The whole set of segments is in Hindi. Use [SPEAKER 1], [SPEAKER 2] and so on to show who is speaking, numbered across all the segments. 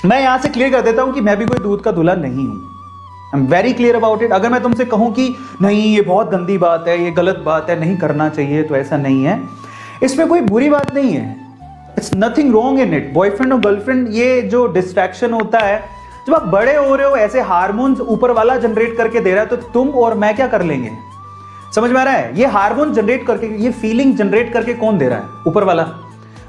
[SPEAKER 1] मैं यहां से क्लियर कर देता हूं कि मैं भी कोई दूध का दूल्हा नहीं हूं। I am very clear about it. अगर मैं तुमसे कहूं कि नहीं ये बहुत गंदी बात है, ये गलत बात है, नहीं करना चाहिए, तो ऐसा नहीं है। इसमें कोई बुरी बात नहीं है। It's nothing wrong in it. Boyfriend और गर्लफ्रेंड ये जो डिस्ट्रैक्शन होता है, जब आप बड़े हो रहे हो, ऐसे हार्मोन्स ऊपर वाला जनरेट करके दे रहा है, तो तुम और मैं क्या कर लेंगे? समझ में आ रहा है? ये हार्मोन जनरेट करके, ये फीलिंग जनरेट करके कौन दे रहा है? ऊपर वाला।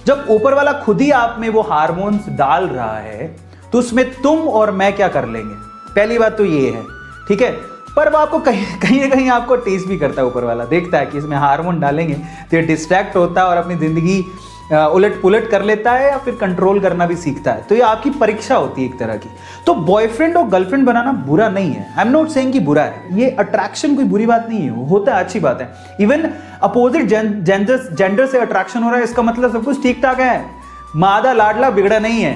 [SPEAKER 1] जब ऊपर वाला खुद ही आप में वो हार्मोन्स डाल रहा है, तो उसमें तुम और मैं क्या कर लेंगे? पहली बात तो ये है, ठीक है। पर वो आपको कहीं ना कहीं आपको टेस्ट भी करता है, ऊपर वाला देखता है कि इसमें हार्मोन डालेंगे तो ये डिस्ट्रैक्ट होता है और अपनी जिंदगी उलट पुलट कर लेता है, या फिर कंट्रोल करना भी सीखता है। तो ये आपकी परीक्षा होती है एक तरह की। तो बॉयफ्रेंड और गर्लफ्रेंड बनाना बुरा नहीं है। आई एम नॉट सेइंग कि बुरा है। ये अट्रैक्शन कोई बुरी बात नहीं है, वो होता है, अच्छी बात है। इवन अपोजिट जेंडर से अट्रैक्शन हो रहा है, इसका मतलब सब कुछ ठीक ठाक है, मादा लाडला बिगड़ा नहीं है।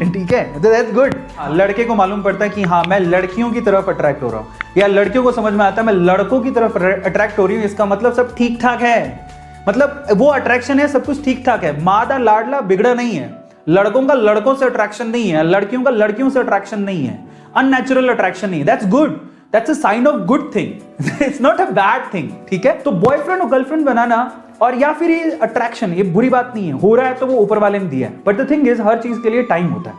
[SPEAKER 1] ठीक है, तो दैट्स गुड। लड़के को मालूम पड़ता है कि हाँ मैं लड़कियों की तरफ अट्रैक्ट हो रहा हूँ, या लड़कियों को समझ में आता है मैं लड़कों की तरफ अट्रैक्ट हो रही हूँ, इसका मतलब सब ठीक ठाक है। मतलब वो अट्रैक्शन है, सब कुछ ठीक ठाक है, मादा लाडला बिगड़ा नहीं है। लड़कों का लड़कों से अट्रैक्शन नहीं है, लड़कियों का लड़कियों से अट्रैक्शन नहीं है, अननेचुरल अट्रैक्शन नहीं है। That's good, that's a sign of good thing, it's not a bad thing. ठीक है, तो बॉयफ्रेंड और गर्लफ्रेंड बनाना और या फिर ये अट्रैक्शन, ये बुरी बात नहीं है। हो रहा है तो वो ऊपर वाले ने दिया है, बट द थिंग इज हर चीज के लिए टाइम होता है।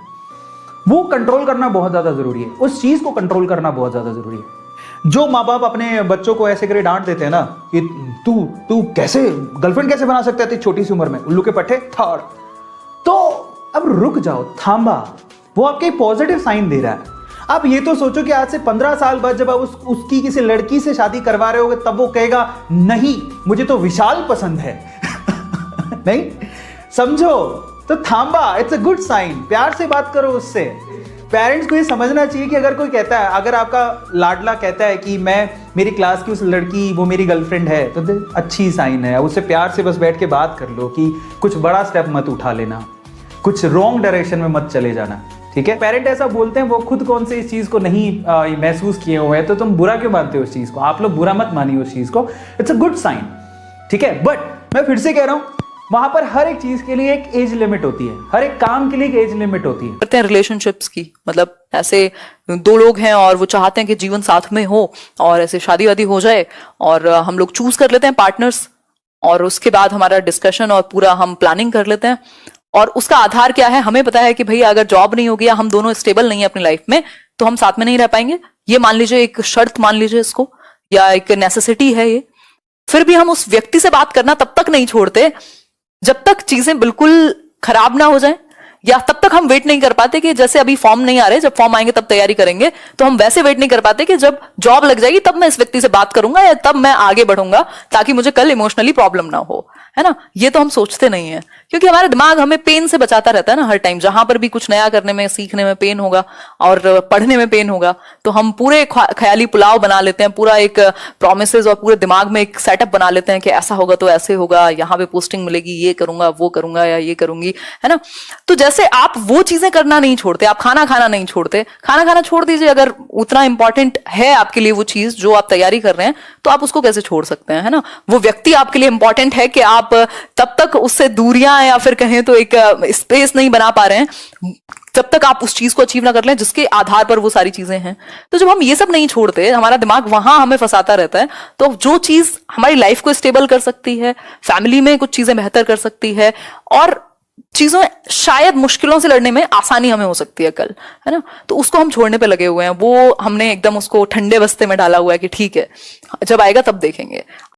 [SPEAKER 1] वो कंट्रोल करना बहुत ज्यादा जरूरी है, उस चीज को कंट्रोल करना बहुत ज्यादा जरूरी है। जो माँ बाप अपने बच्चों को ऐसे करे डांट देते हैं ना कि तू कैसे गर्लफ्रेंड कैसे बना सकता है छोटी सी उम्र में, उल्लू के पट्टे थर्ड, तो अब रुक जाओ, थांबा। वो आपके पॉजिटिव साइन दे रहा है। आप ये तो सोचो कि आज से 15 साल बाद जब आप उसकी किसी लड़की से शादी करवा रहे होगे, तब वो कहेगा नहीं मुझे तो विशाल पसंद है। नहीं समझो, तो थांबा, इट्स अ गुड साइन। प्यार से बात करो उससे। पेरेंट्स को ये समझना चाहिए कि अगर कोई कहता है, अगर आपका लाडला कहता है कि मैं मेरी क्लास की उस लड़की वो मेरी गर्लफ्रेंड है, तो अच्छी साइन है। उससे प्यार से बस बैठ के बात कर लो कि कुछ बड़ा स्टेप मत उठा लेना, कुछ रॉन्ग डायरेक्शन में मत चले जाना। ठीक है, पेरेंट ऐसा बोलते हैं, वो खुद कौन से इस चीज को नहीं महसूस किए हुए हैं, तो तुम बुरा क्यों मानते हो उस चीज को? आप लोग बुरा मत मानिए उस चीज को, इट्स अ गुड साइन। ठीक है, बट मैं फिर से कह रहा हूं, वहां पर हर एक चीज के लिए एक एज लिमिट होती है, हर एक काम के लिए एक एज लिमिट होती है।
[SPEAKER 2] करते हैं रिलेशनशिप्स की, मतलब ऐसे दो लोग हैं और वो चाहते हैं कि जीवन साथ में हो और ऐसे शादी वादी हो जाए, और हम लोग चूज कर लेते हैं पार्टनर्स, और उसके बाद हमारा डिस्कशन और पूरा हम प्लानिंग कर लेते हैं। और उसका आधार क्या है? हमें पता है कि भैया अगर जॉब नहीं होगी या हम दोनों स्टेबल नहीं है अपनी लाइफ में, तो हम साथ में नहीं रह पाएंगे। ये मान लीजिए एक शर्त, मान लीजिए इसको, या एक नेसेसिटी है ये। फिर भी हम उस व्यक्ति से बात करना तब तक नहीं छोड़ते जब तक चीजें बिल्कुल खराब ना हो जाएं, या तब तक हम वेट नहीं कर पाते कि जैसे अभी फॉर्म नहीं आ रहे, जब फॉर्म आएंगे तब तैयारी करेंगे, तो हम वैसे वेट नहीं कर पाते कि जब जॉब लग जाएगी तब मैं इस व्यक्ति से बात करूंगा या तब मैं आगे बढ़ूंगा, ताकि मुझे कल इमोशनली प्रॉब्लम ना हो, है ना। ये तो हम सोचते नहीं है, क्योंकि हमारा दिमाग हमें पेन से बचाता रहता है ना। हर टाइम जहां पर भी कुछ नया करने में, सीखने में पेन होगा और पढ़ने में पेन होगा, तो हम पूरे ख्याली पुलाव बना लेते हैं, पूरा एक प्रोमिसेस और पूरे दिमाग में एक सेटअप बना लेते हैं कि ऐसा होगा तो ऐसे होगा, यहाँ पे पोस्टिंग मिलेगी, ये करूंगा वो करूंगा या ये करूंगी, है ना। तो जैसे आप वो चीजें करना नहीं छोड़ते, आप खाना खाना नहीं छोड़ते, खाना खाना छोड़ दीजिए। अगर उतना इंपॉर्टेंट है आपके लिए वो चीज जो आप तैयारी कर रहे हैं, तो आप उसको कैसे छोड़ सकते हैं, है ना। वो व्यक्ति आपके लिए इंपॉर्टेंट है कि आप तब तक उससे दूरियां, या फिर कहें तो एक स्पेस नहीं बना पा रहे हैं जब तक आप उस चीज को अचीव ना कर लें जिसके आधार पर वो सारी चीजें हैं। तो जब हम ये सब नहीं छोड़ते, हमारा दिमाग वहां हमें फंसाता रहता है, तो जो चीज हमारी लाइफ को स्टेबल कर सकती है, फैमिली में कुछ चीजें बेहतर कर सकती है, और चीजों शायद मुश्किलों से लड़ने में आसानी हमें हो सकती है कल, है ना, तो उसको हम छोड़ने पे लगे हुए हैं। वो हमने एकदम उसको ठंडे बस्ते में डाला हुआ है कि ठीक है जब आएगा तब देखेंगे।